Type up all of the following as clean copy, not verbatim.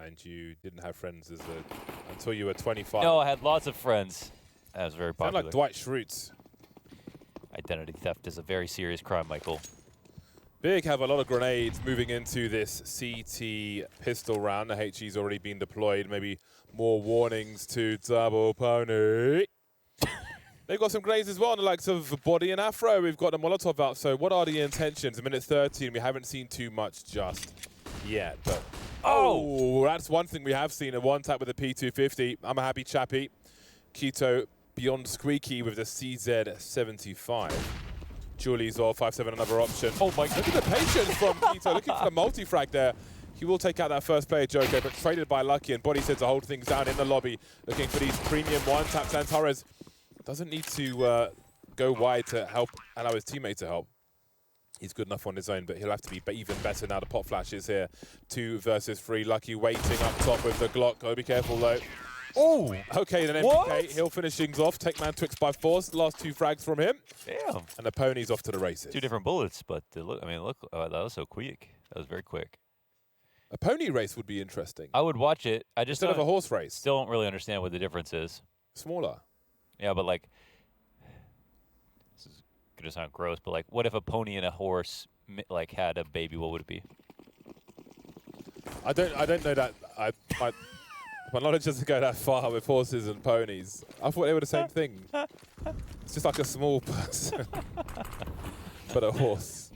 And you didn't have friends until you were 25. No, I had lots of friends. That was very popular. Sound like Dwight Schrute. Identity theft is a very serious crime, Michael. Big have a lot of grenades moving into this CT pistol round. The HE's already been deployed. Maybe more warnings to Double Pony. They've got some grenades as well on the likes of Body and Afro. We've got a Molotov out. So what are the intentions? A minute 13. We haven't seen too much just yet. But oh, that's one thing we have seen. A one tap with the P250. I'm a happy chappy. Keto beyond squeaky with the CZ75. Julie's all 5-7, another option. Oh my, look at the patience from Keto, looking for the multi-frag there. He will take out that first player, Joker, but traded by Lucky, and Body said to hold things down in the lobby, looking for these premium one-taps. And Torres doesn't need to go wide to help, allow his teammate to help. He's good enough on his own, but he'll have to be even better now. The pot flash is here. 2 versus 3. Lucky waiting up top with the Glock. Go be careful, though. Oh! Okay, then MPK, he'll finish things off. Techman Twix by force. Last 2 frags from him. Damn. And the Pony's off to the races. 2 different bullets, but look, I mean, look, that was so quick. That was very quick. A pony race would be interesting. I would watch it. I just Instead of a horse race. Still don't really understand what the difference is. Smaller. Yeah, but like, this is gonna sound gross, but like, what if a pony and a horse like had a baby? What would it be? I don't know that. My knowledge doesn't go that far with horses and ponies. I thought they were the same thing. It's just like a small person, but a horse.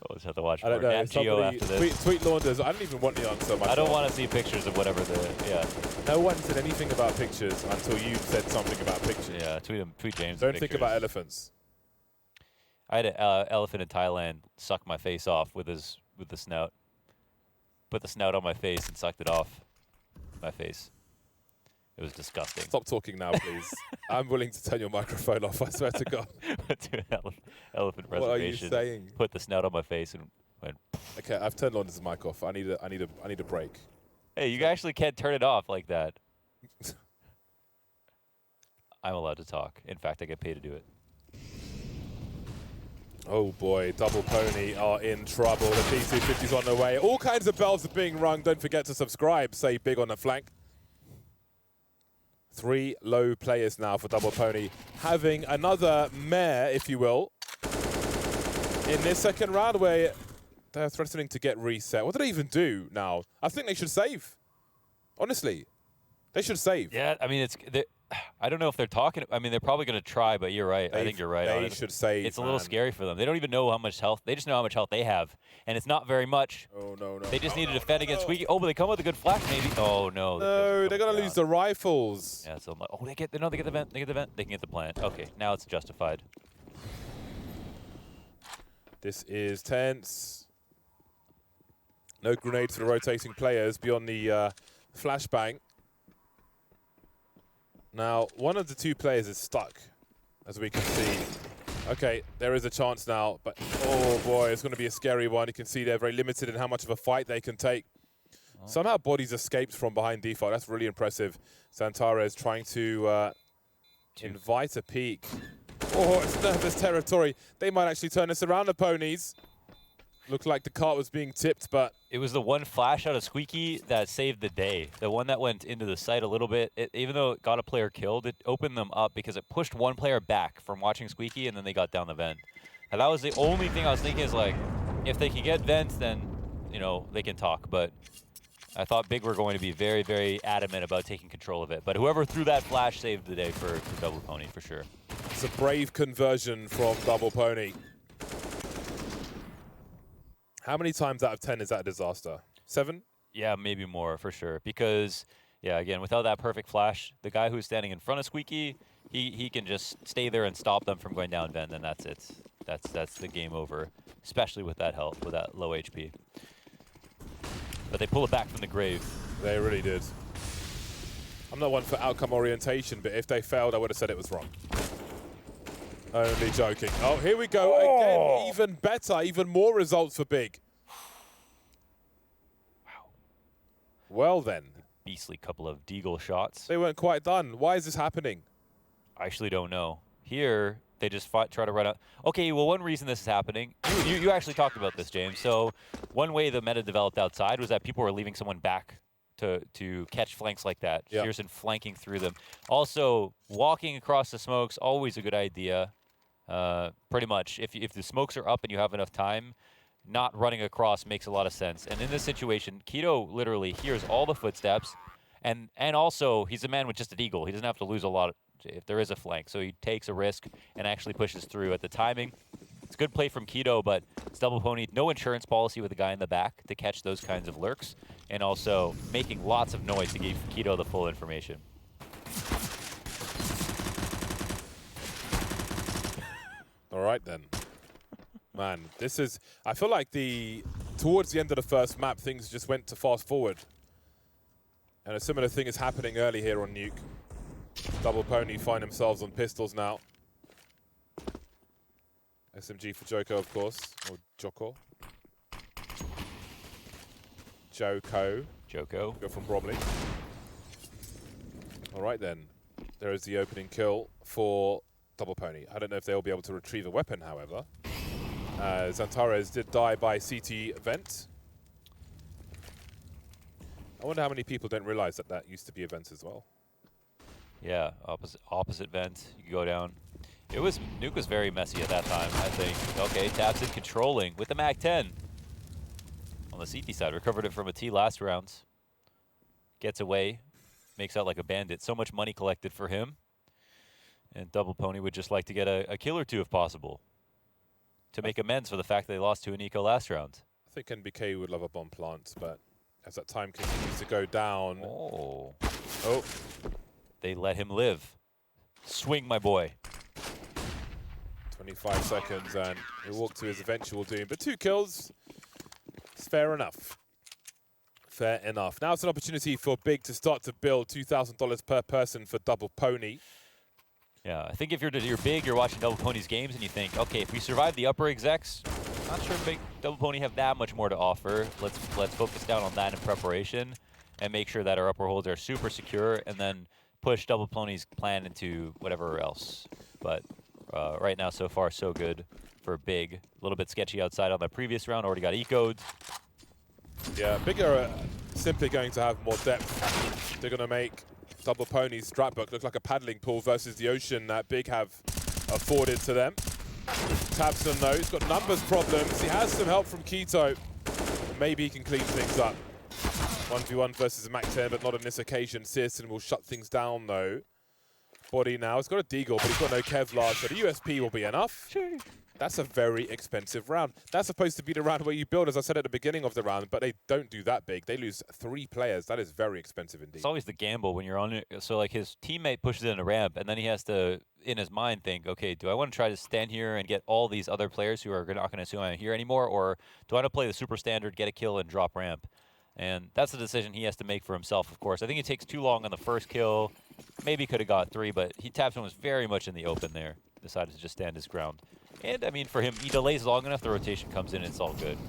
We'll just have to watch I don't know. Nat Geo after this. Tweet Launders. I don't even want the answer myself. I don't want to see pictures of whatever the No one said anything about pictures until you said something about pictures. Yeah, tweet James. Don't think about elephants. I had an elephant in Thailand suck my face off with the snout. Put the snout on my face and sucked it off my face. It was disgusting. Stop talking now, please. I'm willing to turn your microphone off, I swear to God. To an elephant reservation. What are you saying? Put the snout on my face and went. Okay, I've turned Launders' mic off. I need a break. Hey, you actually can't turn it off like that. I'm allowed to talk. In fact, I get paid to do it. Oh boy, Double Pony are in trouble. The P250's on the way. All kinds of bells are being rung. Don't forget to subscribe. Say big on the flank. 3 low players now for Double Pony. Having another mare, if you will, in this second round where they're threatening to get reset. What do they even do now? I think they should save. Honestly, they should save. Yeah, I mean, I don't know if they're talking. I mean, they're probably going to try, but you're right. I think you're right. They should save. It's a little scary for them. They don't even know how much health. They just know how much health they have, and it's not very much. Oh no! They just need to defend against Squeaky. Oh, but they come with a good flash, maybe. Oh no! No, they're gonna lose the rifles. Yeah. So they get the vent. They get the vent. They can get the plant. Okay, now it's justified. This is tense. No grenades for the rotating players beyond the flashbang. Now, one of the 2 players is stuck, as we can see. Okay, there is a chance now, but oh boy, it's going to be a scary one. You can see they're very limited in how much of a fight they can take. Oh. Somehow Body's escaped from behind default. That's really impressive. Santares trying to invite a peek. Oh, it's nervous territory. They might actually turn this around, the Ponies. Looked like the cart was being tipped, but... It was the one flash out of Squeaky that saved the day. The one that went into the site a little bit. Even though it got a player killed, it opened them up because it pushed one player back from watching Squeaky, and then they got down the vent. And that was the only thing I was thinking is, like, if they can get vents, then, you know, they can talk. But I thought Big were going to be very, very adamant about taking control of it. But whoever threw that flash saved the day for Double Pony, for sure. It's a brave conversion from Double Pony. How many times out of 10 is that a disaster? 7? Yeah, maybe more, for sure. Because, yeah, again, without that perfect flash, the guy who's standing in front of Squeaky, he can just stay there and stop them from going down vent, and that's it. That's the game over, especially with that health, with that low HP. But they pull it back from the grave. They really did. I'm not one for outcome orientation, but if they failed, I would have said it was wrong. Only joking. Oh, here we go. Oh. Again, even better, even more results for Big. Wow. Well then. Beastly couple of deagle shots. They weren't quite done. Why is this happening? I actually don't know. Here, they just try to run out. Okay, well, one reason this is happening, you actually talked about this, James. So one way the meta developed outside was that people were leaving someone back to catch flanks like that. Yep. Shearson flanking through them. Also, walking across the smokes, always a good idea. Pretty much, if the smokes are up and you have enough time, not running across makes a lot of sense. And in this situation, Keto literally hears all the footsteps, and also he's a man with just an eagle. He doesn't have to lose a lot if there is a flank, so he takes a risk and actually pushes through at the timing. It's good play from Keto, but it's Double Pony. No insurance policy with the guy in the back to catch those kinds of lurks, and also making lots of noise to give Keto the full information. All right, then. Man, this is... I feel like towards the end of the first map, things just went to fast forward. And a similar thing is happening early here on Nuke. Double Pony find themselves on pistols now. SMG for Joko, of course. Or Joko. Joko. Go from Bromley. All right, then. There is the opening kill for Double Pony. I don't know if they'll be able to retrieve a weapon, however. Xantares did die by CT vent. I wonder how many people don't realize that that used to be a vent as well. Yeah, opposite vent. You can go down. Nuke was very messy at that time, I think. Okay, taps in controlling with the MAC-10. On the CT side, recovered it from a T last rounds. Gets away, makes out like a bandit. So much money collected for him. And Double Pony would just like to get a kill or two if possible, to make amends for the fact they lost to an eco last round. I think NBK would love a bomb plant, but as that time continues to go down... Oh. Oh. They let him live. Swing, my boy. 25 seconds, and he'll walk to his eventual doom. But 2 kills, it's fair enough. Fair enough. Now it's an opportunity for Big to start to build $2,000 per person for Double Pony. Yeah, I think if you're Big, you're watching Double Pony's games, and you think, okay, if we survive the upper execs, not sure Big Double Pony have that much more to offer. Let's focus down on that in preparation and make sure that our upper holds are super secure, and then push Double Pony's plan into whatever else. But right now, so far, so good for Big. A little bit sketchy outside on the previous round. Already got eco'd. Yeah, Big are simply going to have more depth. They're going to make Double Pony's strat book look like a paddling pool versus the ocean that Big have afforded to them. Tabson, though, he's got numbers problems. He has some help from Keto. Maybe he can clean things up. 1v1 versus a MAC-10, but not on this occasion. Searson will shut things down, though. Body now. He's got a deagle, but he's got no Kevlar, so the USP will be enough. That's a very expensive round. That's supposed to be the round where you build, as I said at the beginning of the round, but they don't do that big. They lose 3 players. That is very expensive indeed. It's always the gamble when you're on it. So, like, his teammate pushes in a ramp, and then he has to, in his mind, think, okay, do I want to try to stand here and get all these other players who are not going to assume I'm here anymore, or do I want to play the super standard, get a kill, and drop ramp? And that's the decision he has to make for himself, of course. I think it takes too long on the first kill. Maybe could have got 3, but Tabson was very much in the open there. Decided to just stand his ground. And, I mean, for him, he delays long enough, the rotation comes in, it's all good.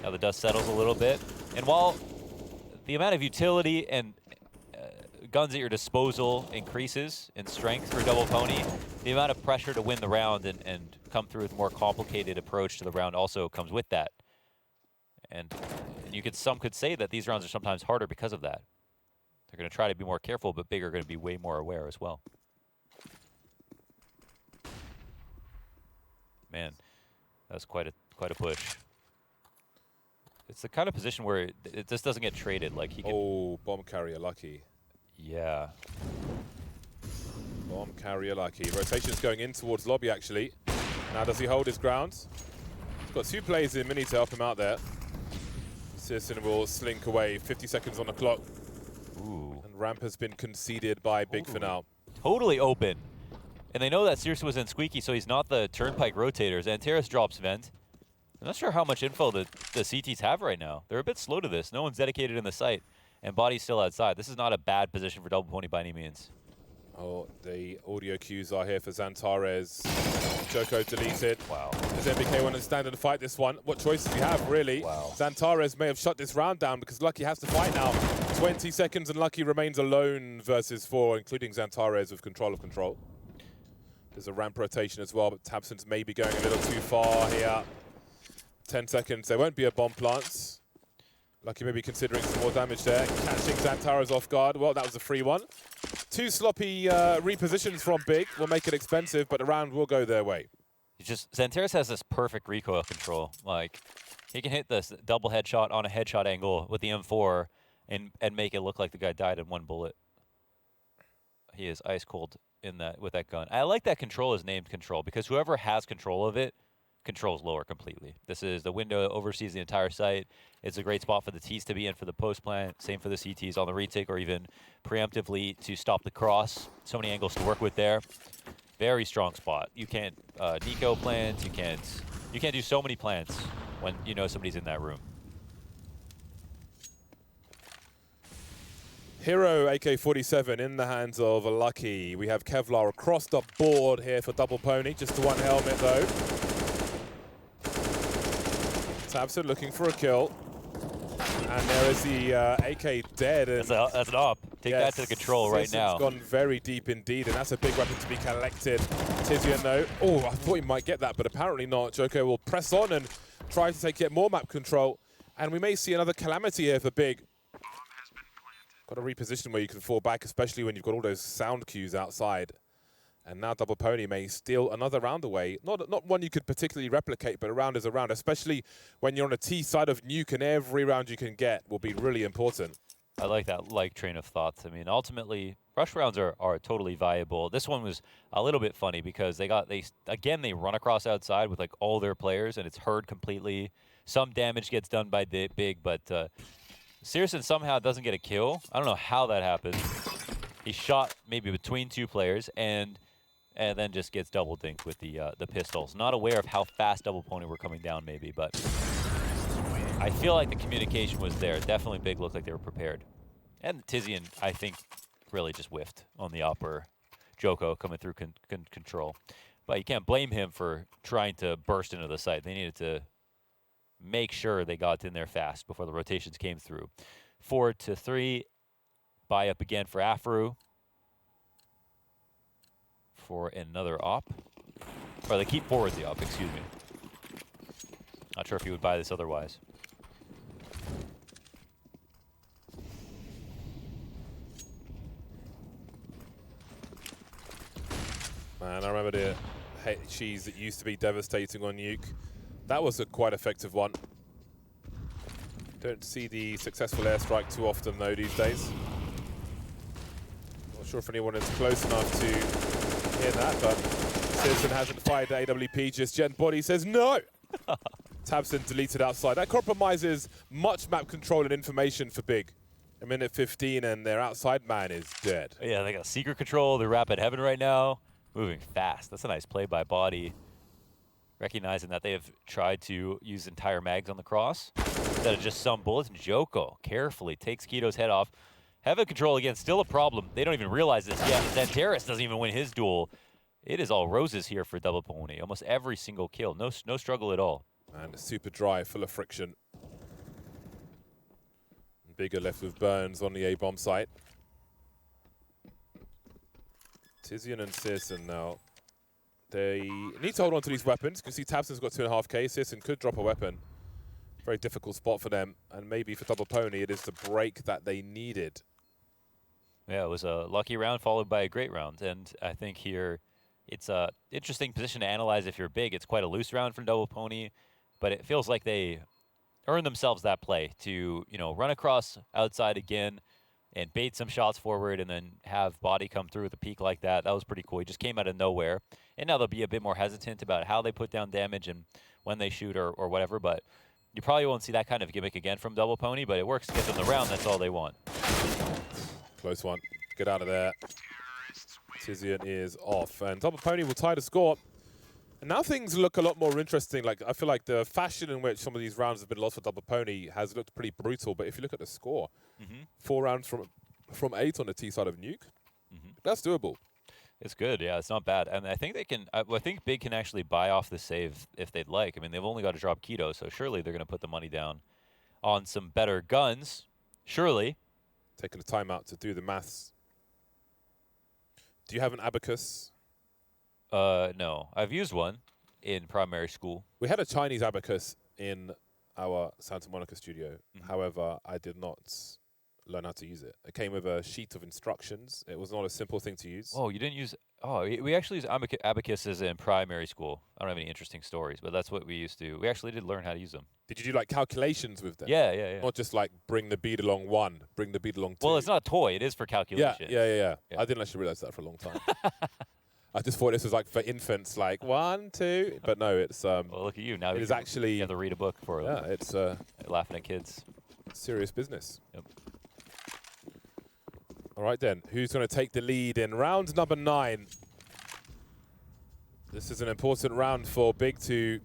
Now the dust settles a little bit. And while the amount of utility and guns at your disposal increases in strength for Double Pony, the amount of pressure to win the round and come through with a more complicated approach to the round also comes with that. And some could say that these rounds are sometimes harder because of that. They're going to try to be more careful, but Big are going to be way more aware as well. Man, that was quite a push. It's the kind of position where it just doesn't get traded. Like he can. Oh, bomb carrier lucky. Yeah. Bomb carrier lucky. Rotation's going in towards lobby, actually. Now, does he hold his ground? He's got 2 players in mini to help him out there. Searson will slink away. 50 seconds on the clock. Ooh. And ramp has been conceded by Big for now. Totally open. And they know that Searson was in Squeaky, so he's not the turnpike rotators. Antares drops vent. I'm not sure how much info the CTs have right now. They're a bit slow to this. No one's dedicated in the site. And Body's still outside. This is not a bad position for Double Pony by any means. Oh, the audio cues are here for Xantares. Joko deletes it. Wow. Does NBK want to stand and fight this one? What choices do you have, really? Wow. Xantares may have shut this round down because Lucky has to fight now. 20 seconds and Lucky remains alone versus 4, including Xantares with control of control. There's a ramp rotation as well, but Tabson's maybe going a little too far here. 10 seconds. There won't be a bomb plant. Lucky maybe considering some more damage there. Catching Xantaras off guard. Well, that was a free one. 2 sloppy repositions from Big will make it expensive, but the round will go their way. Xantaras has this perfect recoil control. Like, he can hit this double headshot on a headshot angle with the M4 and make it look like the guy died in 1 bullet. He is ice cold with that gun. I like that control is named control because whoever has control of it controls lower completely. This is the window that oversees the entire site. It's a great spot for the Ts to be in for the post plant. Same for the CTs on the retake or even preemptively to stop the cross. So many angles to work with there. Very strong spot. You can't Nico plant. You can't do so many plants when you know somebody's in that room. Hero AK-47 in the hands of Lucky. We have Kevlar across the board here for Double Pony. Just the 1 helmet though. Tabson looking for a kill. And there is the AK dead. And that's an op. Take that to the control right now. It's gone very deep indeed, and that's a big weapon to be collected. Tizian though, oh, I thought he might get that, but apparently not. Joko will press on and try to take yet more map control. And we may see another calamity here for Big. Got a reposition where you can fall back, especially when you've got all those sound cues outside. And now Double Pony may steal another round away. Not one you could particularly replicate, but a round is a round, especially when you're on a T side of Nuke, and every round you can get will be really important. I like that train of thoughts. I mean, ultimately, rush rounds are totally viable. This one was a little bit funny because they run across outside with like all their players, and it's heard completely. Some damage gets done by Big, but Searson somehow doesn't get a kill. I don't know how that happened. He shot maybe between 2 players and then just gets double dinked with the pistols. Not aware of how fast Double Pony were coming down maybe, but I feel like the communication was there. Definitely Big looked like they were prepared. And Tizian, I think, really just whiffed on the upper. Joko coming through control. But you can't blame him for trying to burst into the site. They needed to make sure they got in there fast before the rotations came through. 4-3. Buy up again for Afro. For another op. Or they keep forward the op, excuse me. Not sure if he would buy this otherwise. Man, I remember the cheese that used to be devastating on Nuke. That was a quite effective one. Don't see the successful airstrike too often though these days. Not sure if anyone is close enough to hear that, but Searson hasn't fired the AWP just yet. Body says no! Tabson deleted outside. That compromises much map control and information for Big. A minute 15 and their outside man is dead. Yeah, they got secret control. They're rapid heaven right now. Moving fast. That's a nice play by Body. Recognizing that they have tried to use entire mags on the cross instead of just some bullets. Joko carefully takes Keto's head off. Heaven control again, still a problem. They don't even realize this yet. Xantaras doesn't even win his duel. It is all roses here for Double Pony. Almost every single kill. No struggle at all. And super dry, full of friction. Bigger left with Burns on the A-bomb site. Tizian and Searson now. They need to hold on to these weapons. You can see Tabson's got 2.5k. Searson could drop a weapon. Very difficult spot for them. And maybe for Double Pony, it is the break that they needed. Yeah, it was a lucky round followed by a great round. And I think here it's a interesting position to analyze if you're Big. It's quite a loose round from Double Pony, but it feels like they earned themselves that play to, run across outside again and bait some shots forward and then have Body come through with a peak like that. That was pretty cool. He just came out of nowhere. And now they'll be a bit more hesitant about how they put down damage and when they shoot or whatever. But you probably won't see that kind of gimmick again from Double Pony, but it works to get them the round. That's all they want. Close one. Get out of there. Tizian is off. And Double Pony will tie the score. And now things look a lot more interesting. Like, I feel like the fashion in which some of these rounds have been lost for Double Pony has looked pretty brutal. But if you look at the score, 4 rounds from 8 on the T side of Nuke, that's doable. It's good, yeah. It's not bad, and I think they can. I think Big can actually buy off the save if they'd like. I mean, they've only got to drop Keto, so surely they're going to put the money down on some better guns. Surely. Taking the time out to do the maths. Do you have an abacus? No. I've used one in primary school. We had a Chinese abacus in our Santa Monica studio. However, I did not learn how to use it. It came with a sheet of instructions. It was not a simple thing to use. Oh, you didn't use... Oh, we actually used abacuses in primary school. I don't have any interesting stories, but that's what we used to... We actually did learn how to use them. Did you do like calculations with them? Yeah. Not just like bring the bead along 1, bring the bead along 2. Well, it's not a toy. It is for calculation. Yeah. I didn't actually realize that for a long time. I just thought this was like for infants, like 1, 2. But no, it's... Well, look at you. Now it is actually... You have to read a book for them. Yeah, it's... laughing at kids. Serious business. Yep. All right, then. Who's going to take the lead in round number 9? This is an important round for Big to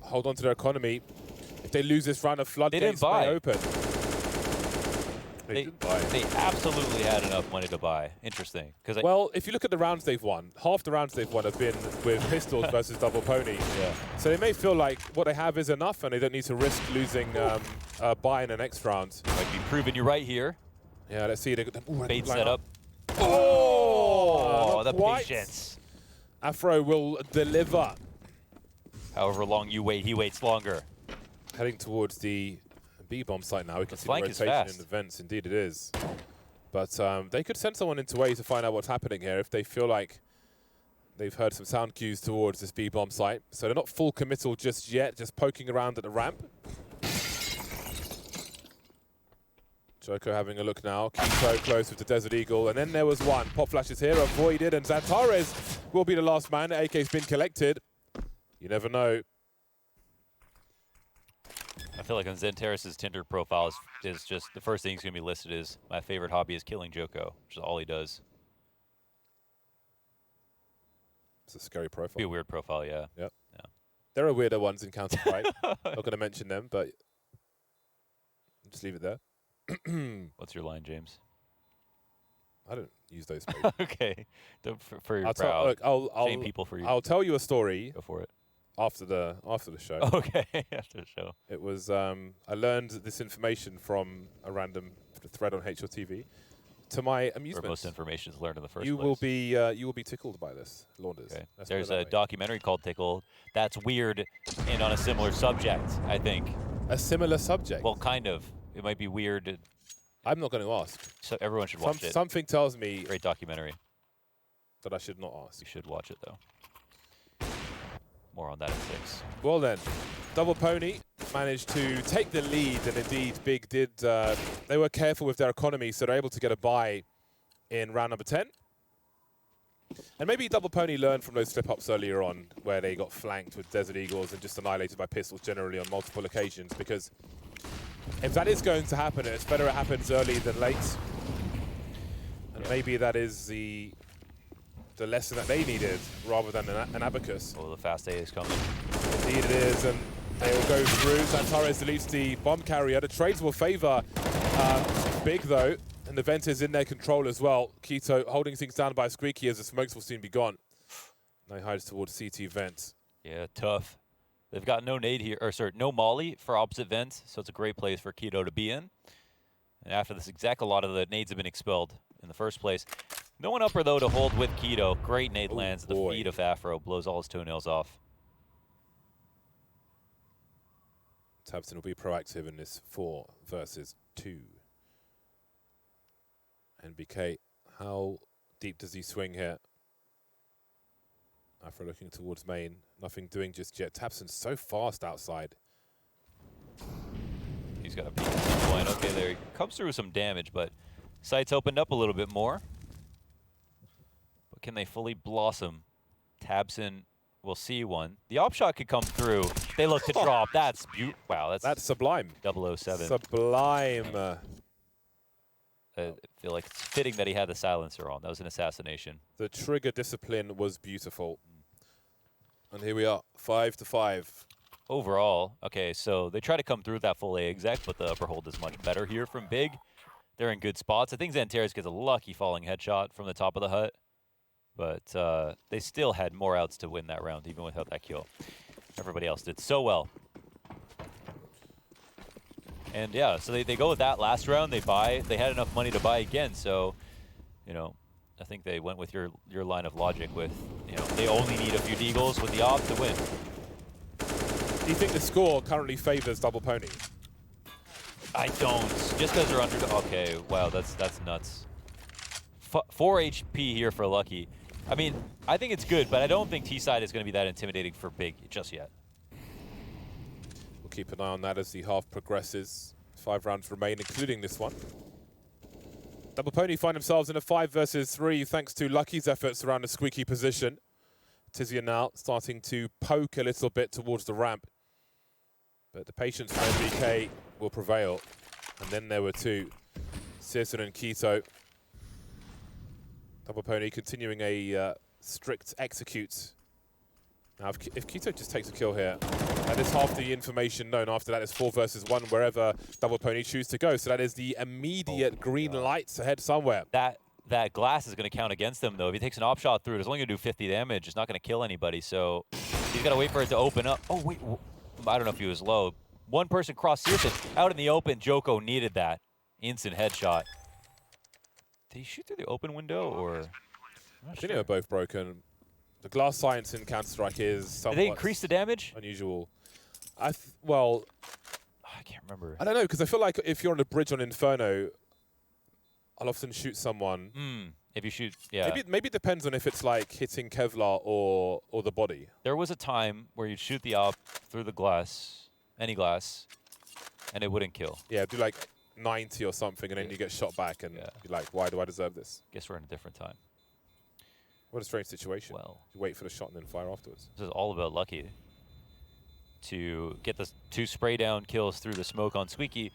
hold on to their economy. If they lose this round, of floodgates may open. They didn't buy. They absolutely had enough money to buy. Interesting. Well, if you look at the rounds they've won, half the rounds they've won have been with pistols versus double pony. Yeah. So they may feel like what they have is enough and they don't need to risk losing a buy in the next round. Might be proving you right here. Yeah, let's see. Bait set up. Oh, the patience. Afro will deliver. However long you wait, he waits longer. Heading towards the B-bomb site now. We can see the flank is rotation fast. in the vents. Indeed it is. But they could send someone into A to find out what's happening here if they feel like they've heard some sound cues towards this B-bomb site. So they're not full committal just yet, just poking around at the ramp. Joko having a look now. Keto close with the Desert Eagle. And then there was one. Pop flash is here, avoided. And Zantares will be the last man. AK's been collected. You never know. I feel like on Zantares' Tinder profile is just the first thing he's going to be listed is my favorite hobby is killing Joko, which is all he does. It's a scary profile. Be a weird profile, yeah. Yep. Yeah. There are weirder ones in Counter-Strike. Not going to mention them, but just leave it there. What's your line, James? I don't use those. Okay. For your crowd. Shame people for you. I'll tell you a story. Go for it. After the show. Okay, after the show. It was I learned this information from a random thread on HLTV. To my amusement, where most information is learned in the first you place. will be tickled by this, Launders. Okay. There's a documentary called Tickle that's weird and on a similar subject, I think. A similar subject? Well, kind of. It might be weird. I'm not going to ask. So everyone should watch it. Something tells me... Great documentary. That I should not ask. You should watch it, though. More on that at 6. Well then, Double Pony managed to take the lead, and indeed Big did. They were careful with their economy, so they're able to get a bye in round number 10. And maybe Double Pony learned from those slip-ups earlier on, where they got flanked with Desert Eagles and just annihilated by pistols generally on multiple occasions, because if that is going to happen, it's better it happens early than late. And maybe that is the lesson that they needed, rather than an abacus. Oh, the fast A is coming. Indeed it is, and they will go through. Zantares deletes the bomb carrier. The trades will favor Big, though, and the vent is in their control as well. Keto holding things down by Squeaky as the smokes will soon be gone. Now he hides towards CT vent. Yeah, tough. They've got no nade here, or sorry, no molly for opposite vent, so it's a great place for Keto to be in. And after this exact, a lot of the nades have been expelled in the first place. No one upper, though, to hold with Keto. Great nade lands at the feet of Afro. Blows all his toenails off. Tabson will be proactive in this 4 versus 2. NBK, how deep does he swing here? Afro looking towards main. Nothing doing just yet. Tabson's so fast outside. He's got a peek at the point. Okay, there he comes through with some damage, but sights opened up a little bit more. But can they fully blossom? Tabson will see one. The op shot could come through. They look to drop. That's beautiful. Wow, that's sublime. 007. Sublime. I feel like it's fitting that he had the silencer on. That was an assassination. The trigger discipline was beautiful. And here we are, 5-5. Overall, okay, so they try to come through with that full A exec, but the upper hold is much better here from Big. They're in good spots. I think Zantares gets a lucky falling headshot from the top of the hut, but they still had more outs to win that round, even without that kill. Everybody else did so well. And yeah, so they go with that last round. They buy. They had enough money to buy again, so, you know, I think they went with your line of logic with you know, they only need a few deagles with the op to win. Do you think the score currently favors Double Pony? I don't. Just because they're under. Okay, wow, that's nuts. 4 HP here for Lucky. I mean, I think it's good, but I don't think T-side is going to be that intimidating for Big just yet. We'll keep an eye on that as the half progresses. 5 rounds remain, including this one. Double Pony find themselves in a 5 versus 3 thanks to Lucky's efforts around the squeaky position. Tizian now starting to poke a little bit towards the ramp. But the patience from MBK will prevail. And then there were 2, Searson and Keto. Double Pony continuing a strict execute. Now, if Keto just takes a kill here, that is half the information known. After that, it's 4 versus 1 wherever Double Pony choose to go. So that is the immediate green light to head somewhere. That glass is going to count against him, though. If he takes an op shot through, it's only going to do 50 damage. It's not going to kill anybody, so he's got to wait for it to open up. Oh, wait. I don't know if he was low. One person crossed Searson out in the open. Joko needed that. Instant headshot. Did he shoot through the open window, or? I think they were both broken. The glass science in Counter-Strike is somewhat Did they increase the damage? Unusual. Well, I can't remember. I don't know, because I feel like if you're on a bridge on Inferno, I'll often shoot someone. If you shoot, yeah. Maybe it depends on if it's like hitting Kevlar or the body. There was a time where you'd shoot the op through the glass, any glass, and it wouldn't kill. Yeah, do like 90 or something, and then you get shot back, and you're like, why do I deserve this? Guess we're in a different time. What a strange situation. Well, you wait for the shot and then fire afterwards. This is all about Lucky to get the 2 spray down kills through the smoke on Squeaky.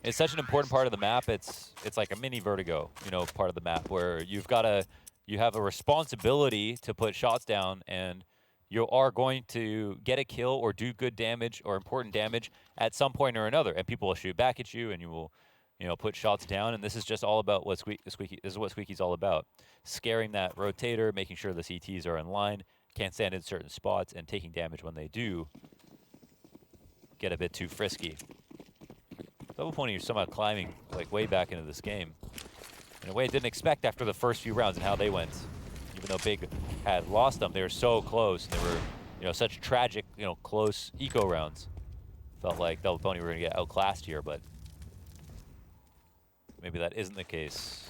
It's such an important part of the map. It's like a mini Vertigo, you know, part of the map where you have a responsibility to put shots down, and you are going to get a kill or do good damage or important damage at some point or another, and people will shoot back at you, and you will, you know, put shots down. And this is just all about what Squeaky. This is what Squeaky's all about: scaring that rotator, making sure the CTs are in line, can't stand in certain spots, and taking damage when they do get a bit too frisky. Double Pony is somehow climbing like way back into this game in a way I didn't expect after the first few rounds and how they went. Even though Big had lost them, they were so close, and they were, you know, such tragic, you know, close eco rounds. Felt like Double Pony were going to get outclassed here, but maybe that isn't the case.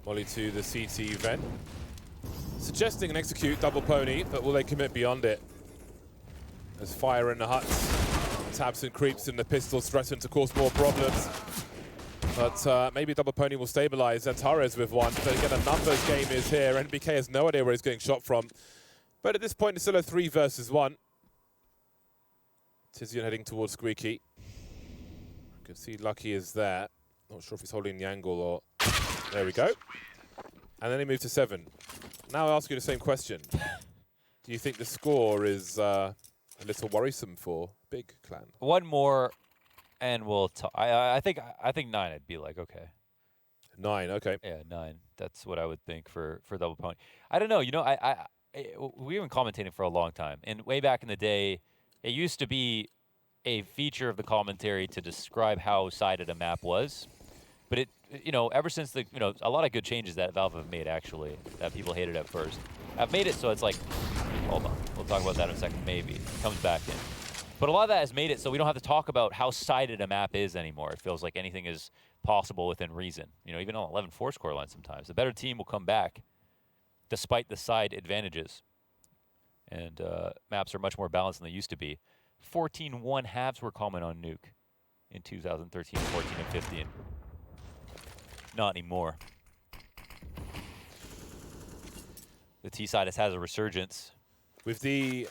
Molly to the CT vent, suggesting an execute Double Pony, but will they commit beyond it? There's fire in the huts. Tabs and creeps in the pistols threaten to cause more problems. But maybe Double Pony will stabilize. Antares with one. But again, a numbers game is here. NBK has no idea where he's getting shot from. But at this point, it's still a 3 versus 1. Tizian heading towards Squeaky. You can see Lucky is there. Not sure if he's holding the angle or... There we go. And then he moved to 7. Now I ask you the same question. Do you think the score is a little worrisome for Big Clan? One more, and we'll talk. I think 9. I'd be like, okay. 9, okay. Yeah, 9. That's what I would think for Double Pony. I don't know. You know, we've been commentating for a long time, and way back in the day, it used to be a feature of the commentary to describe how sided a map was. But it, you know, ever since the, you know, a lot of good changes that Valve have made actually that people hated at first, I've made it so it's like, hold on, we'll talk about that in a second. Maybe it comes back in. But a lot of that has made it so we don't have to talk about how sided a map is anymore. It feels like anything is possible within reason. You know, even on 11-4 scoreline sometimes. The better team will come back despite the side advantages. And maps are much more balanced than they used to be. 14-1 halves were common on Nuke in 2013, 14, and 15. Not anymore. The T side has a resurgence. With the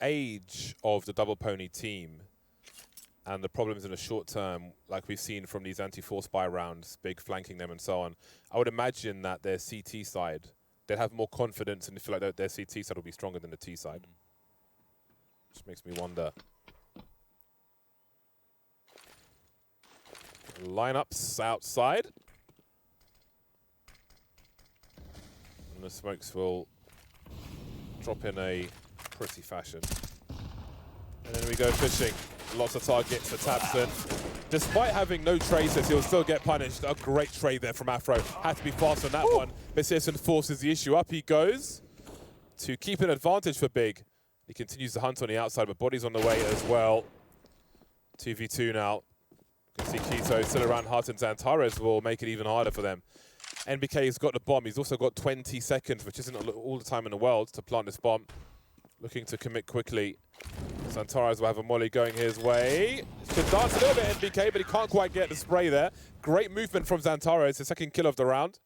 age of the Double Pony team and the problems in the short term, like we've seen from these anti-force spy rounds, Big flanking them and so on, I would imagine that their CT side, they'd have more confidence and feel like their CT side will be stronger than the T side. Which makes me wonder. Lineups outside. And the smokes will drop in a pretty fashion. And then we go fishing. Lots of targets for Tabson. Despite having no traces, he'll still get punished. A great trade there from Afro. Had to be fast on that one. But Sisson forces the issue. Up he goes to keep an advantage for Big. He continues to hunt on the outside, but Body's on the way as well. 2v2 now. You can see Keto still around Hart, and Zantares will make it even harder for them. NBK's got the bomb. He's also got 20 seconds, which isn't all the time in the world, to plant this bomb. Looking to commit quickly. Zantares will have a molly going his way. Should dance a little bit, NBK, but he can't quite get the spray there. Great movement from Zantares, his second kill of the round.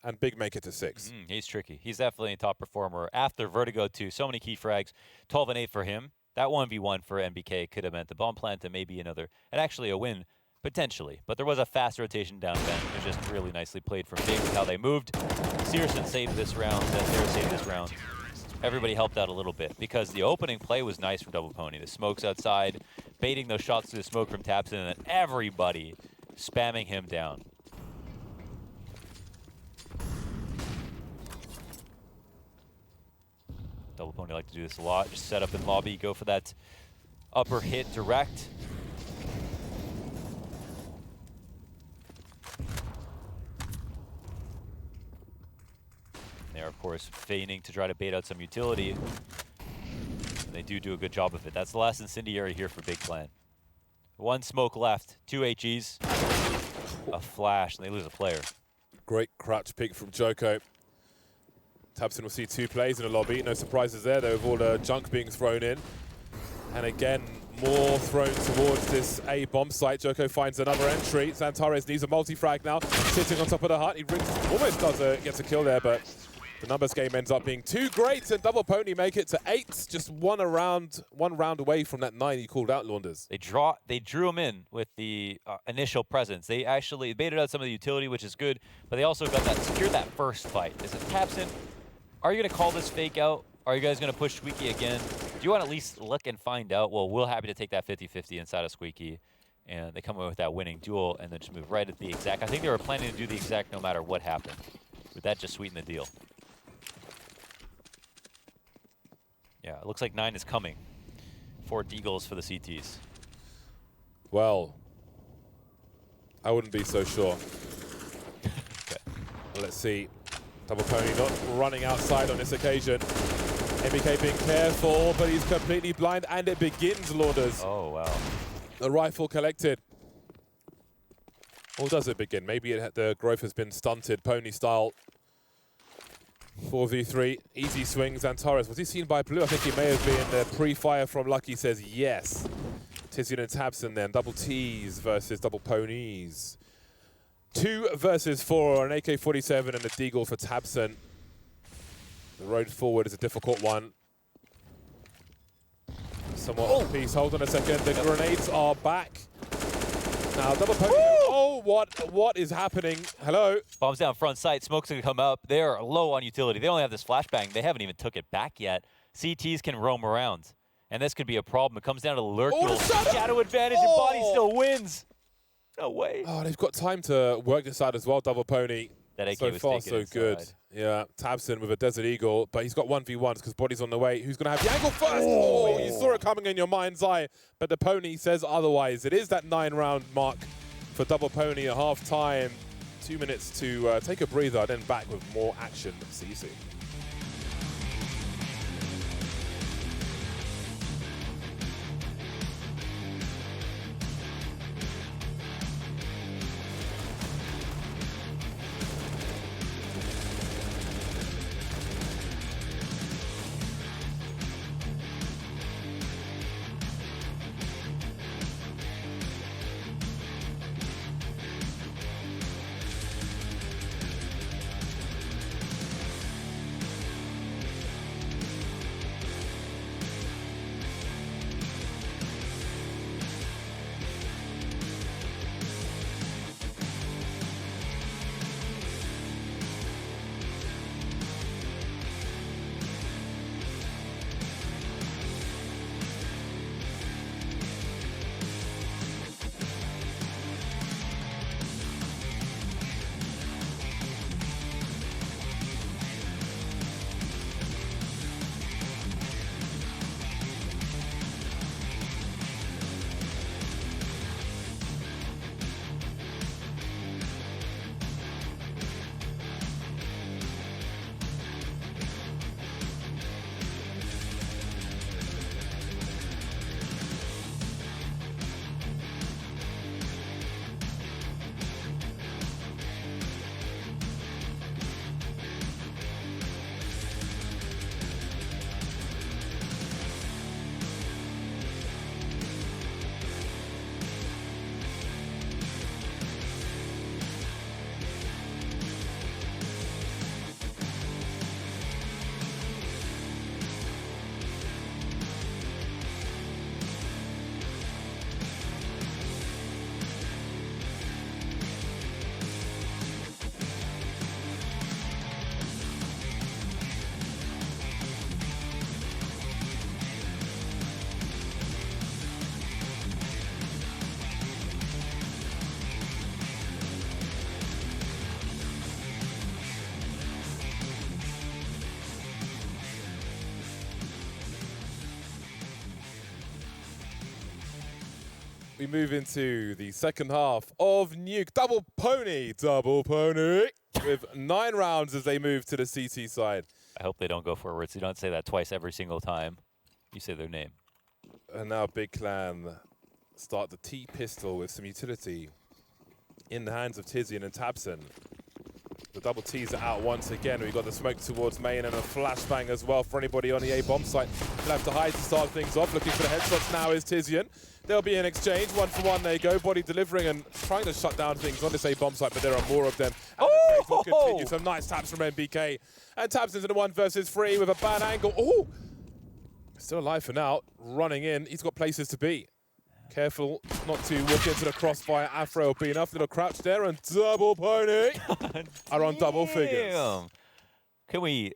And Big make it to 6. He's tricky. He's definitely a top performer. After Vertigo 2, so many key frags. 12 and 8 for him. That 1v1 for NBK could have meant the bomb plant and maybe another, and actually a win, potentially. But there was a fast rotation down bend. It was just really nicely played from Big with how they moved. Searson saved this round. Zantares saved this round. Everybody helped out a little bit because the opening play was nice for Double Pony. The smokes outside, baiting those shots through the smoke from Tapson, and then everybody spamming him down. Double Pony like to do this a lot. Just set up in lobby, go for that upper hit direct. They're, of course, feigning to try to bait out some utility. And they do a good job of it. That's the last incendiary here for Big Clan. 1 smoke left, 2 HEs, a flash, and they lose a player. Great crutch pick from Joko. Tabson will see 2 plays in the lobby. No surprises there, though, with all the junk being thrown in. And again, more thrown towards this A bomb site. Joko finds another entry. Zantares needs a multi-frag now. Sitting on top of the hut. He almost gets a kill there, but the numbers game ends up being too great, and Double Pony make it to 8. Just one round away from that 9 he called out, Launders. They drew him in with the initial presence. They actually baited out some of the utility, which is good, but they also got secured that first fight. Is it Tapson? Are you going to call this fake out? Are you guys going to push Squeaky again? Do you want to at least look and find out? Well, we're happy to take that 50-50 inside of Squeaky. And they come away with that winning duel and then just move right at the exact. I think they were planning to do the exact no matter what happened. Would that just sweeten the deal? Yeah, it looks like 9 is coming. 4 Deagles for the CTs. Well, I wouldn't be so sure. Okay. Well, let's see. Double Pony not running outside on this occasion. MBK being careful, but he's completely blind, and it begins, Launders. Oh, wow. The rifle collected. Or does it begin? Maybe the growth has been stunted, Pony style. 4v3, easy swings. Antares, was he seen by Blue? I think he may have been. The pre-fire from Lucky says yes. Tizian and Tabson then, double T's versus double Ponies. 2 versus 4, an AK-47 and a Deagle for Tabson. The road forward is a difficult one. Somewhat off piece. Hold on a second. The grenades are back. Now, double Pony. Oh, what is happening? Hello? Bombs down front sight. Smoke's going to come up. They're low on utility. They only have this flashbang. They haven't even took it back yet. CTs can roam around. And this could be a problem. It comes down to the lurk duel. Shadow advantage and Body still wins. No way. Oh, they've got time to work this out as well, Double Pony. That AK so was far, taken so inside. good. Yeah, Tabson with a Desert Eagle, but he's got 1v1s because Body's on the way. Who's going to have the angle first? Oh, you saw it coming in your mind's eye, but the Pony says otherwise. It is that 9-round mark for Double Pony at half-time. 2 minutes to take a breather, then back with more action. CC. we move into the second half of Nuke. Double Poney with 9 rounds as they move to the CT side. I hope they don't go forward, so you don't say that twice every single time you say their name. And now Big Clan start the T-pistol with some utility in the hands of Tizian and Tabson. The double T's are out once again. We've got the smoke towards main and a flashbang as well for anybody on the A bomb site. Left to hide to start things off. Looking for the headshots now is Tizian. There'll be an exchange. 1-for-1 they go. Body delivering and trying to shut down things on this A bomb site, but there are more of them. And the chase will continue. Some nice taps from MBK. And taps into the 1 versus 3 with a bad angle. Oh! Still alive for now. Running in. He's got places to be. Careful not to walk into the crossfire. Afro will be enough. Little crouch there, and Double Poney are on double figures. Can we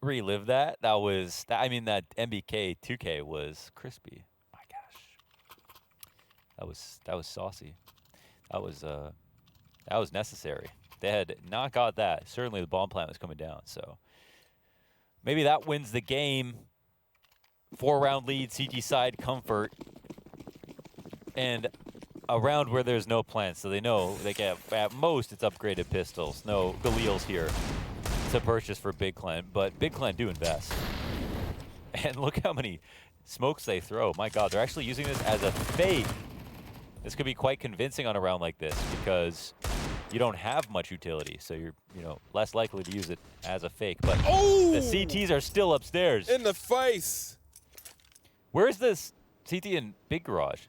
relive that? That was, I mean, that MBK 2K was crispy. My gosh, that was saucy. That was necessary. They had not got that. Certainly, the bomb plant was coming down. So maybe that wins the game. 4-round lead, CT side comfort. And a round where there's no plants, so they know they get, at most, it's upgraded pistols. No Galils here to purchase for Big Clan, but Big Clan do invest. And look how many smokes they throw. My God, they're actually using this as a fake. This could be quite convincing on a round like this because you don't have much utility, so you're less likely to use it as a fake. But the CTs are still upstairs. In the face. Where's this CT in Big Garage?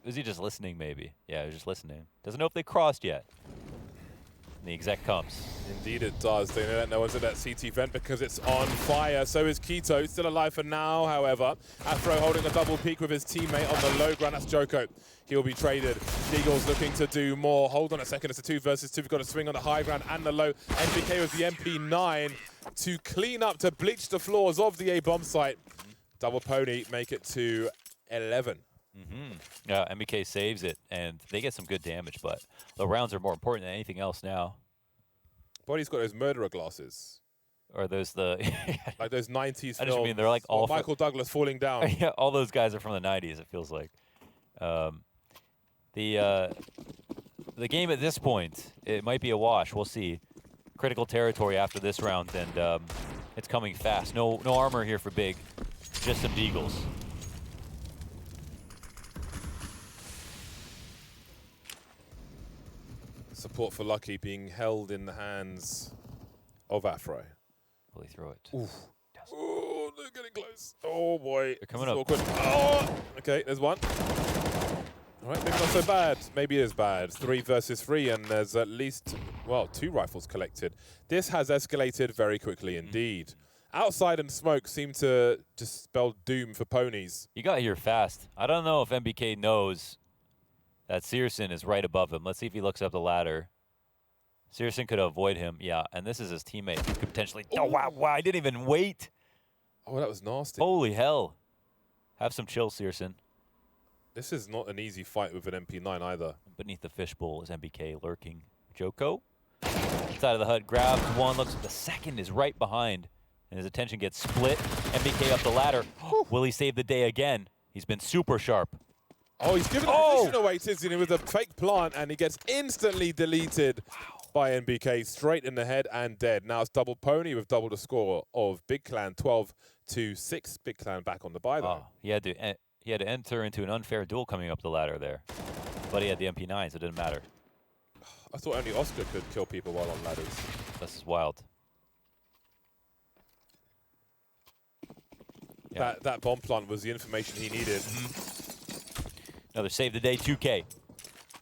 Was he just listening, maybe? Yeah, he was just listening. Doesn't know if they crossed yet. And the exec comes. Indeed it does. They know that no one's at that CT vent because it's on fire. So is Keto. Still alive for now, however. Afro holding a double peek with his teammate on the low ground. That's Joko. He'll be traded. Deagle's looking to do more. Hold on a second. It's a 2 versus 2. We've got a swing on the high ground and the low. MBK with the MP9 to clean up, to bleach the floors of the A bomb site. Double Poney make it to 11. Yeah, MBK saves it, and they get some good damage, but the rounds are more important than anything else now. Body's got those murderer glasses. Or those like those 90s films. I just mean they're like all Michael Douglas falling down. Yeah, all those guys are from the 90s, it feels like. The game at this point, it might be a wash. We'll see. Critical territory after this round, and it's coming fast. No armor here for Big. Just some deagles. Support for Lucky being held in the hands of Afro. Will he throw it? Oof. Oh, they're getting close. Oh boy. They're coming up. Awkward. Oh! Okay, there's one. All right, maybe not so bad. Maybe it is bad. 3 versus 3, and there's at least, well, 2 rifles collected. This has escalated very quickly indeed. Outside and smoke seem to just spell doom for ponies. You got here fast. I don't know if MBK knows that Searson is right above him. Let's see if he looks up the ladder. Searson could avoid him. Yeah, and this is his teammate who could potentially... Oh, wow, I didn't even wait. Oh, that was nasty. Holy hell. Have some chill, Searson. This is not an easy fight with an MP9 either. Beneath the fishbowl is MBK lurking. Joko, inside of the HUD, grabs one, looks at the second, is right behind. And his attention gets split. MBK up the ladder. Will he save the day again? He's been super sharp. Oh, he's given the position away, Tizian, with a fake plant, and he gets instantly deleted by MBK, straight in the head and dead. Now it's Double Poney with double the score of Big Clan, 12-6. Big Clan back on the bye, though. He had to enter into an unfair duel coming up the ladder there. But he had the MP9, so it didn't matter. I thought only Oscar could kill people while on ladders. This is wild. Yeah. That bomb plant was the information he needed. Another save the day 2K.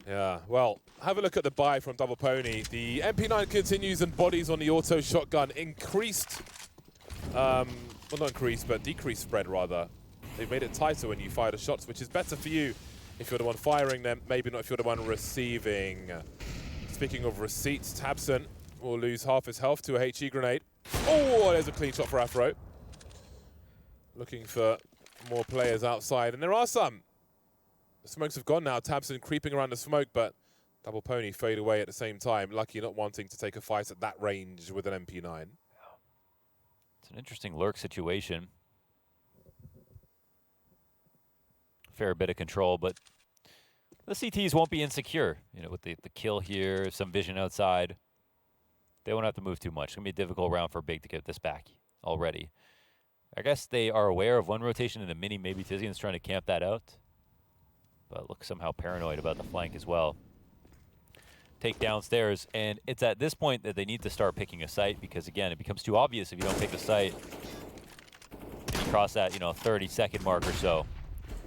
Yeah, well, have a look at the buy from Double Poney. The MP9 continues and bodies on the auto shotgun increased, well not increased, but decreased spread rather. They've made it tighter when you fire the shots, which is better for you if you're the one firing them, maybe not if you're the one receiving. Speaking of receipts, Tabson will lose half his health to a HE grenade. Oh, there's a clean shot for Afro. Looking for more players outside, and there are some. The smokes have gone now. Tabson creeping around the smoke, but Double Poney fade away at the same time. Lucky not wanting to take a fight at that range with an MP9. It's an interesting lurk situation. Fair bit of control, but The CTs won't be insecure, you know, with the kill here, some vision outside. They won't have to move too much. It's going to be a difficult round for Big to get this back already. I guess they are aware of one rotation in the mini. Maybe Tizian's trying to camp that out. But look somehow paranoid about the flank as well. Take downstairs, and it's at this point that they need to start picking a site because, again, it becomes too obvious if you don't pick a site. And you cross that, 30-second mark or so.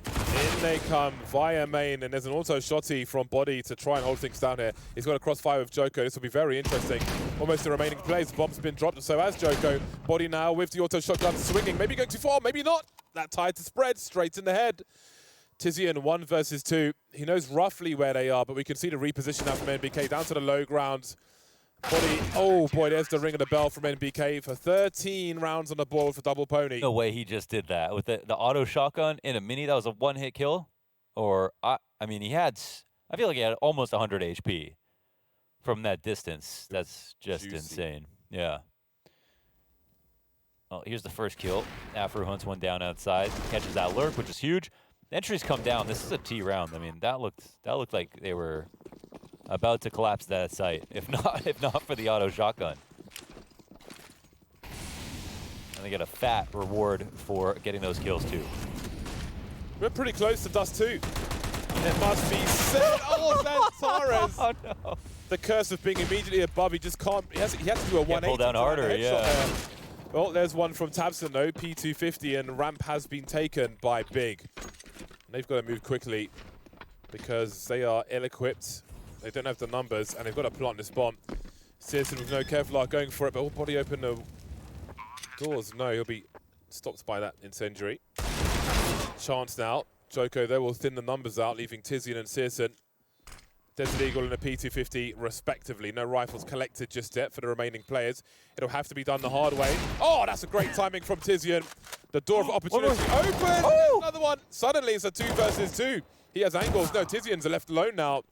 In they come via main, and there's an auto shotty from Body to try and hold things down here. He's got a crossfire with Joko. This will be very interesting. Almost the remaining plays. Bomb's been dropped, so has Joko. Body now with the auto shotgun swinging. Maybe going too far, maybe not. That tide to spread straight in the head. Tizian 1 versus 2. He knows roughly where they are, but we can see the reposition now from NBK down to the low ground. Body, oh boy, there's the ring of the bell from NBK for 13 rounds on the board for double Pony. No way he just did that. With the auto shotgun in a mini, that was a one-hit kill? Or, I mean, I feel like he had almost 100 HP from that distance. That's just insane. Yeah. Well, here's the first kill. Afro hunts one down outside, catches that lurk, which is huge. The entries come down. This is a T round. I mean, that looked like they were about to collapse that site, if not for the auto shotgun. And they get a fat reward for getting those kills too. We're pretty close to Dust 2. It must be said. Oh, Santares. Oh no. The curse of being immediately above. He just can't. He has to do a 180. Pull down harder, yeah. Well, there's one from Tabson though, P250, and ramp has been taken by Big. And they've got to move quickly because they are ill-equipped. They don't have the numbers, and they've got to plant this bomb. Searson with no Kevlar going for it, but Body open the doors. No, he'll be stopped by that incendiary. Chance now. Joko, though, will thin the numbers out, leaving Tizian and Searson. Desert Eagle and a P250, respectively. No rifles collected just yet for the remaining players. It'll have to be done the hard way. Oh, that's a great timing from Tizian. The door of opportunity open. Oh. Another one. Suddenly, it's a 2 versus 2. He has angles. No, Tizian's left alone now.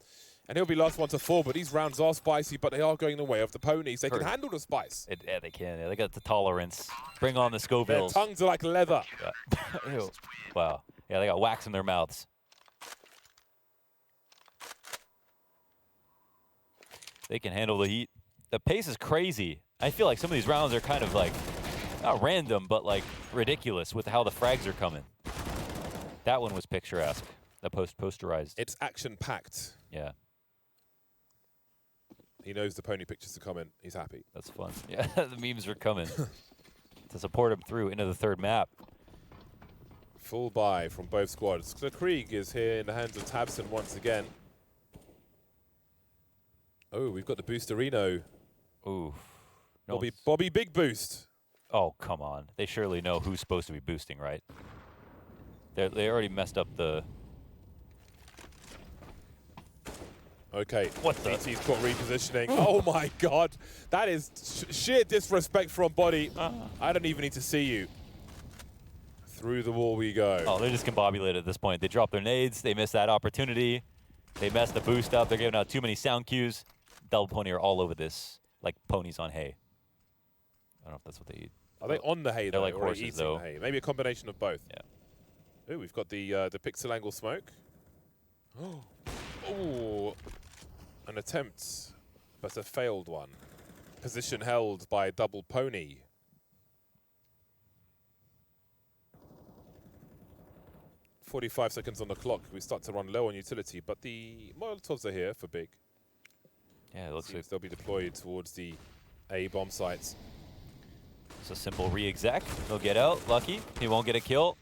And he'll be last one to fall, but these rounds are spicy, but they are going the way of the Ponies. They can handle the spice. Yeah, they can. Yeah, they got the tolerance. Bring on the Scovilles. Their tongues are like leather. Yeah. Ew. Wow. Yeah, they got wax in their mouths. They can handle the heat. The pace is crazy. I feel like some of these rounds are kind of like, not random, but like ridiculous with how the frags are coming. That one was picturesque. The posterized. It's action-packed. Yeah. He knows the Pony pictures are coming. He's happy. That's fun. Yeah, the memes are coming to support him through into the third map. Full buy from both squads. The Krieg is here in the hands of Tabson once again. Oh, we've got the Boosterino. Ooh. Bobby big boost. Oh, come on. They surely know who's supposed to be boosting, right? They already messed up the... Okay, what the? DT's got repositioning. Oh my god. That is sheer disrespect from Body. I don't even need to see you. Through the wall we go. Oh, they're discombobulated at this point. They drop their nades. They miss that opportunity. They messed the boost up. They're giving out too many sound cues. Double Pony are all over this, like ponies on hay. I don't know if that's what they eat. Are they on the hay, though? They're like or horses, eating though. the hay? Maybe a combination of both. Yeah. Ooh, we've got the pixel angle smoke. Oh, an attempt, but a failed one. Position held by Double Pony. "45 seconds on the clock. We start to run low on utility, but the Molotovs are here for Big. Yeah, it looks like they'll be deployed towards the A bomb sites. it's a simple re-exec. He'll get out. Lucky. He won't get a kill.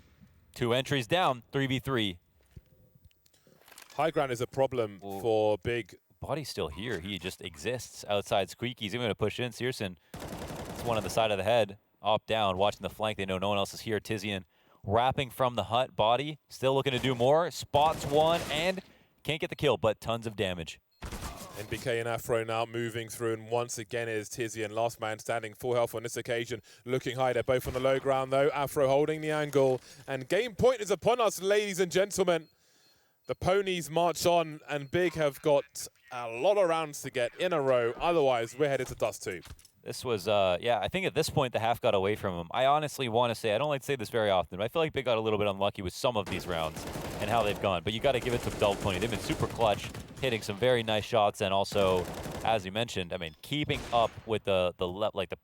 2 entries down. 3v3. High ground is a problem for Big. Body's still here. He just exists outside Squeaky. He's even going to push in. Searson, it's one on the side of the head. Up, down, watching the flank. They know no one else is here. Tizian wrapping from the hut. Body still looking to do more. Spots one and can't get the kill, but tons of damage. NBK and Afro now moving through, and once again is Tizian, last man standing, full health on this occasion, looking high. They're both on the low ground though. Afro holding the angle, and game point is upon us, ladies and gentlemen. The Ponies march on, and Big have got a lot of rounds to get in a row. Otherwise, we're headed to Dust 2. This was, yeah, I think at this point the half got away from him. I honestly want to say, I don't like to say this very often, but I feel like Big got a little bit unlucky with some of these rounds. and how they've gone. But you got to give it to Double Poney. They've been super clutch, hitting some very nice shots, and also, as you mentioned, I mean, keeping up with the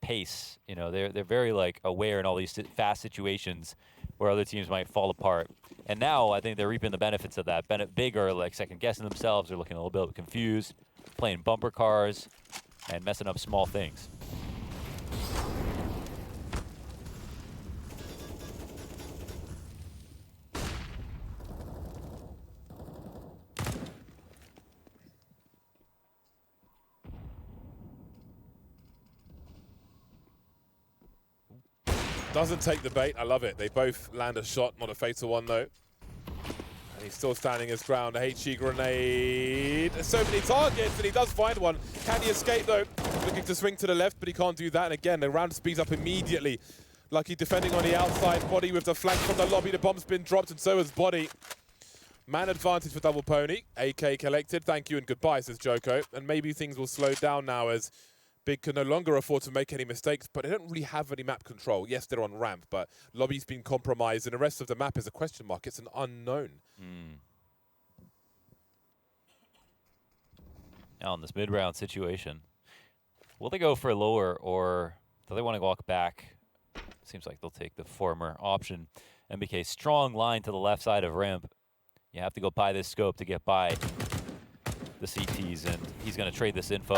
pace. You know, they're very like aware in all these fast situations where other teams might fall apart. And now I think they're reaping the benefits of that. Big are like second guessing themselves. They're looking a little bit confused, playing bumper cars, and messing up small things. Doesn't take the bait. I love it. They both land a shot, not a fatal one though. And he's still standing his ground. A HE grenade. So many targets, and he does find one. Can he escape though? Looking to swing to the left, but he can't do that. And again, the round speeds up immediately. Lucky defending on the outside. Body with the flank from the lobby. The bomb's been dropped, and so has Body. Man advantage for Double Pony. AK collected. Thank you and goodbye, says Joko. And maybe things will slow down now as Big can no longer afford to make any mistakes, but they don't really have any map control. Yes, they're on ramp, but lobby's been compromised, and the rest of the map is a question mark. It's an unknown. Now in this mid-round situation, will they go for lower, or do they want to walk back? Seems like they'll take the former option. MBK, strong line to the left side of ramp. You have to go buy this scope to get by the CTs, and he's going to trade this info.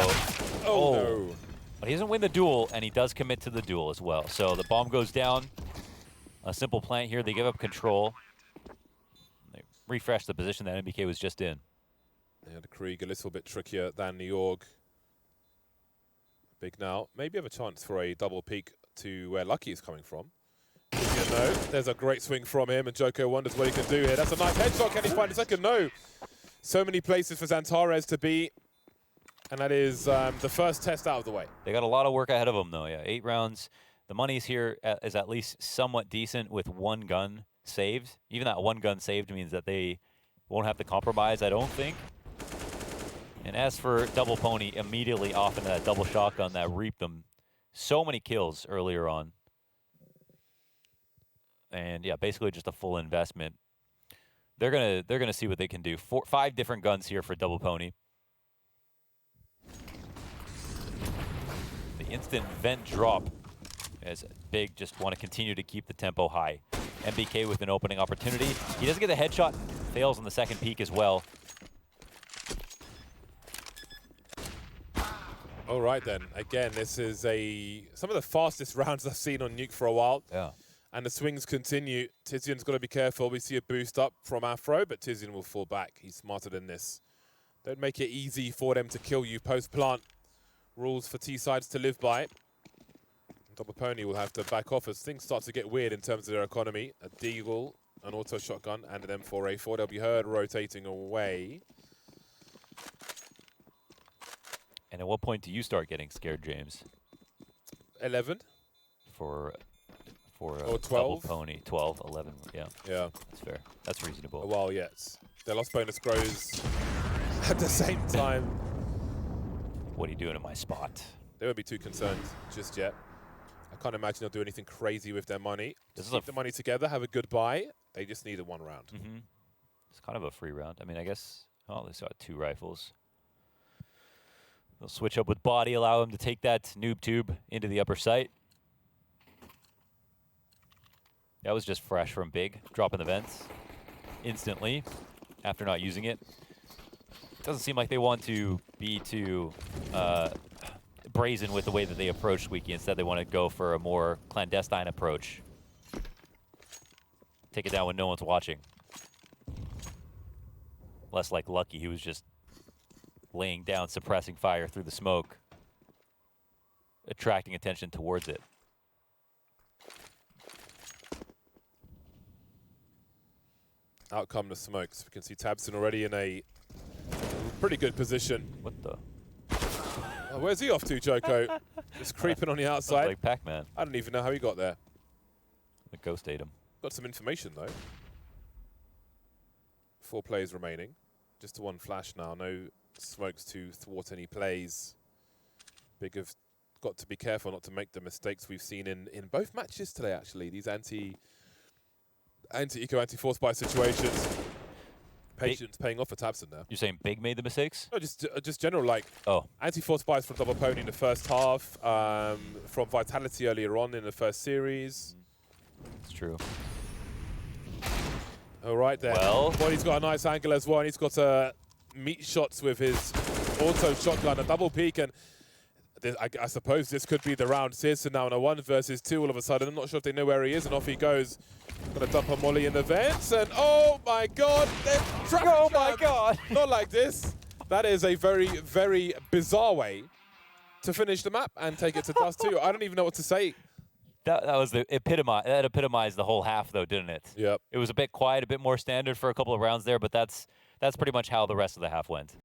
Oh, no. But he doesn't win the duel, and he does commit to the duel as well. So the bomb goes down. A simple plant here. They give up control. They refresh the position that MBK was just in. Yeah, the Krieg a little bit trickier than New York. Big now. Maybe have a chance for a double peek to where Lucky is coming from. No, there's a great swing from him, and Joko wonders what he can do here. That's a nice headshot. Can he find a second? No. So many places for Xantares to be. And that is the first test out of the way. They got a lot of work ahead of them, though. Yeah, 8 rounds. The money's here is at least somewhat decent with 1 gun saved. Even that 1 gun saved means that they won't have to compromise, I don't think. And as for Double Pony, immediately off into that double shotgun that reaped them so many kills earlier on. And yeah, basically just a full investment. They're gonna see what they can do. 5 different guns here for Double Pony. The instant vent drop as Big just want to continue to keep the tempo high. MBK with an opening opportunity. He doesn't get the headshot, fails on the second peek as well. All right then. Again, this is some of the fastest rounds I've seen on Nuke for a while. Yeah. And the swings continue. Tizian's got to be careful. We see a boost up from Afro, but Tizian will fall back. He's smarter than this. Don't make it easy for them to kill you post-plant. Rules for T-sides to live by. Double Pony will have to back off as things start to get weird in terms of their economy. A Deagle, an auto shotgun, and an M4A4. They'll be heard rotating away. And at what point do you start getting scared, James? 11. For or Double 12. Pony, 12, 11, yeah. Yeah. That's fair. That's reasonable. A while yet. Their loss bonus grows at the same time. What are you doing in my spot? They won't be too concerned just yet. I can't imagine they'll do anything crazy with their money. Just keep the money together, have a good buy. They just need a 1 round. It's kind of a free round. I mean, I guess, oh, they got 2 rifles. They'll switch up with Body, allow him to take that noob tube into the upper sight. That was just fresh from Big, dropping the vents instantly after not using it. Doesn't seem like they want to be too brazen with the way that they approach Squeaky. Instead, they want to go for a more clandestine approach. Take it down when no one's watching. Less like Lucky, who was just laying down, suppressing fire through the smoke, attracting attention towards it. Out come the smokes. We can see Tabson already in a pretty good position. What the? Oh, where's he off to, Joko? Just creeping on the outside. Like Pac-Man. I don't even know how he got there. The ghost ate him. Got some information, though. 4 plays remaining. Just the 1 flash now. No smokes to thwart any plays. Big have got to be careful not to make the mistakes we've seen in both matches today, actually. These anti-eco, anti-force buy situations. Patience paying off for Tabson there. You're saying Big made the mistakes? No, just general, like, Oh. anti-force buys from Double Pony in the first half, from Vitality earlier on in the first series. It's true. All right, then. Well. Poney's got a nice angle as well, and he's got meat shots with his auto shotgun, a double peek, and I suppose this could be the round. Searson now in a 1 versus 2 all of a sudden. I'm not sure if they know where he is, and off he goes. Gonna dump a molly in the vents, and oh my god! Oh my god! Not like this. That is a very, very bizarre way to finish the map and take it to Dust 2. I don't even know what to say. That was the that epitomized the whole half, though, didn't it? Yep. It was a bit quiet, a bit more standard for a couple of rounds there, but that's pretty much how the rest of the half went.